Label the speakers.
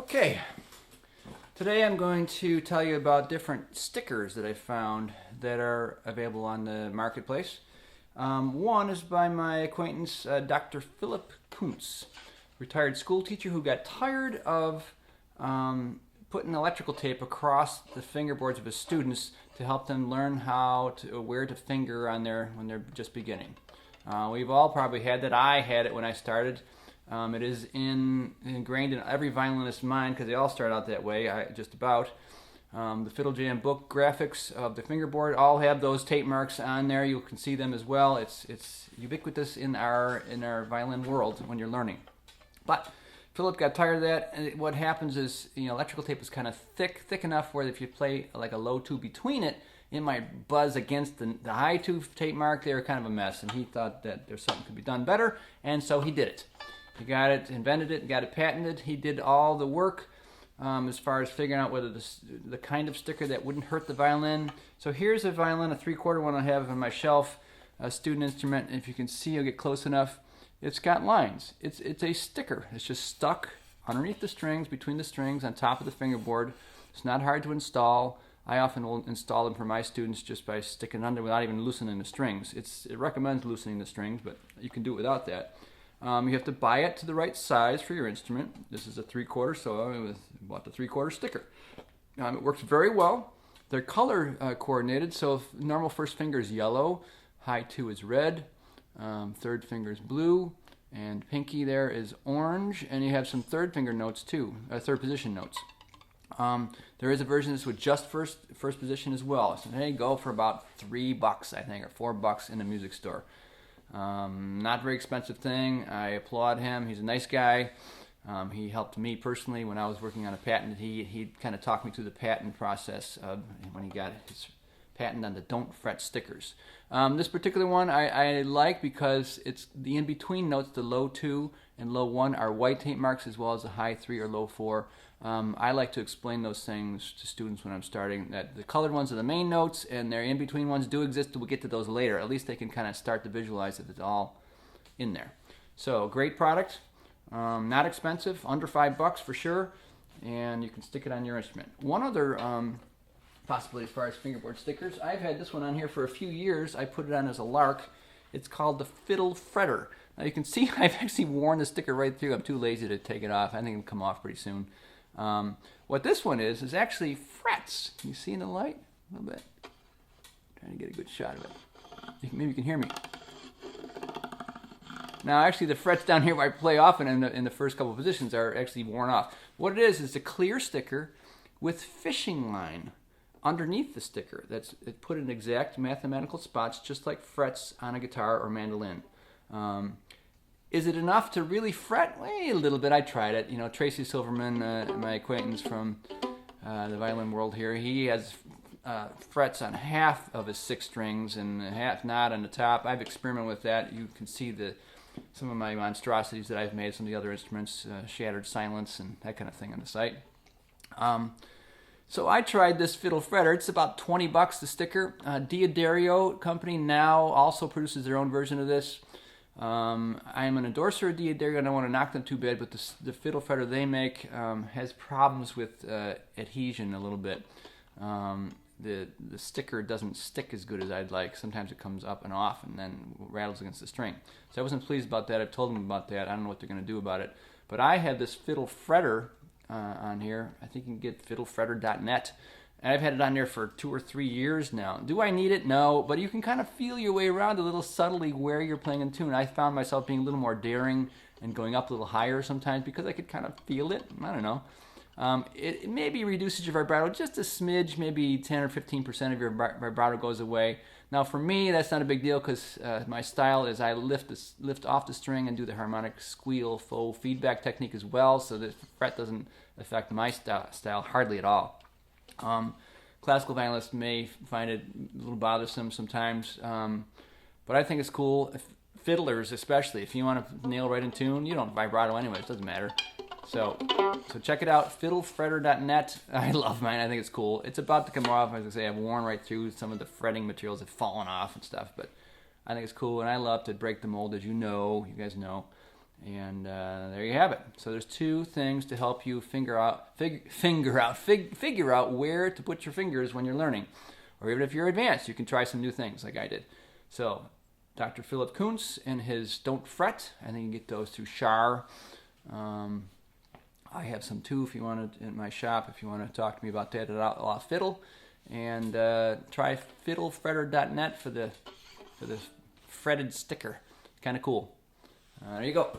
Speaker 1: Okay, today I'm going to tell you about different stickers that I found that are available on the marketplace. One is by my acquaintance, Dr. Philip Kuntz, retired school teacher who got tired of putting electrical tape across the fingerboards of his students to help them learn where to finger on when they're just beginning. We've all probably had that. I had it when I started. It is ingrained in every violinist's mind because they all start out that way, just about. The Fiddle Jam book graphics of the fingerboard all have those tape marks on there. You can see them as well. It's ubiquitous in our violin world when you're learning. But Philip got tired of that, and what happens is, electrical tape is kind of thick enough where if you play like a low two between it, it might buzz against the high two tape mark. They were kind of a mess, and he thought that there's something could be done better, and so he did it. He got it, invented it, got it patented. He did all the work as far as figuring out whether the kind of sticker that wouldn't hurt the violin. So here's a violin, a 3/4 one I have on my shelf, a student instrument. If you can see, I'll get close enough. It's got lines. It's a sticker. It's just stuck underneath the strings, between the strings, on top of the fingerboard. It's not hard to install. I often will install them for my students just by sticking under without even loosening the strings. It recommends loosening the strings, but you can do it without that. You have to buy it to the right size for your instrument. This is a 3/4, so I bought the 3/4 sticker. It works very well. They're color coordinated, so if normal first finger is yellow, high two is red, third finger is blue, and pinky there is orange, and you have some third finger notes too, third position notes. There is a version that's with just first position as well. So they go for about $3, I think, or $4 in a music store. Not very expensive thing. I applaud him. He's a nice guy. He helped me personally when I was working on a patent. He kind of talked me through the patent process when he got his patent on the don't fret stickers. This particular one I like because it's the in-between notes, the low 2 and low 1 are white tape marks as well as the high 3 or low 4. I like to explain those things to students when I'm starting, that the colored ones are the main notes and their in-between ones do exist. We'll get to those later. At least they can kind of start to visualize that it's all in there. So great product, not expensive, under $5 for sure, and you can stick it on your instrument. One other possibility as far as fingerboard stickers, I've had this one on here for a few years. I put it on as a lark. It's called the Fiddle Fretter. Now you can see I've actually worn the sticker right through. I'm too lazy to take it off. I think it'll come off pretty soon. What this one is actually frets. Can you see in the light? A little bit. Trying to get a good shot of it. Maybe you can hear me. Now actually the frets down here where I play often in the first couple of positions are actually worn off. What it is a clear sticker with fishing line underneath the sticker that's put in exact mathematical spots just like frets on a guitar or mandolin. Is it enough to really fret? Well, a little bit. I tried it. Tracy Silverman, my acquaintance from the violin world here, he has frets on half of his 6 strings and half not on the top. I've experimented with that. You can see some of my monstrosities that I've made, some of the other instruments, Shattered Silence and that kind of thing on the site. So I tried this Fiddle Fretter. It's about $20 the sticker. Diodario company now also produces their own version of this. I'm an endorser of Diodario. I don't want to knock them too bad, but the Fiddle Fretter they make has problems with adhesion a little bit. The sticker doesn't stick as good as I'd like. Sometimes it comes up and off and then rattles against the string. So I wasn't pleased about that. I've told them about that. I don't know what they're going to do about it. But I have this Fiddle Fretter on here. I think you can get fiddlefretter.net. And I've had it on there for 2 or 3 years now. Do I need it? No, but you can kind of feel your way around a little subtly where you're playing in tune. I found myself being a little more daring and going up a little higher sometimes because I could kind of feel it. I don't know. It maybe reduces your vibrato just a smidge, maybe 10 or 15% of your vibrato goes away. Now for me, that's not a big deal because my style is I lift off the string and do the harmonic squeal faux feedback technique as well, so the fret doesn't affect my style hardly at all. Classical violinists may find it a little bothersome sometimes, but I think it's cool. Fiddlers especially, if you want to nail right in tune, you don't vibrato anyway, it doesn't matter. So check it out, fiddlefretter.net. I love mine, I think it's cool. It's about to come off, as I say, I've worn right through, some of the fretting materials have fallen off and stuff, but I think it's cool, and I love to break the mold, as you guys know. And there you have it. So there's two things to help you figure out where to put your fingers when you're learning. Or even if you're advanced, you can try some new things like I did. So Dr. Philip Kuntz and his Don't Fret. I think you can get those through Shar. I have some too if you want to, in my shop, if you want to talk to me about that at Outlaw Fiddle. And try fiddlefretter.net for the fretted sticker. Kind of cool. There you go.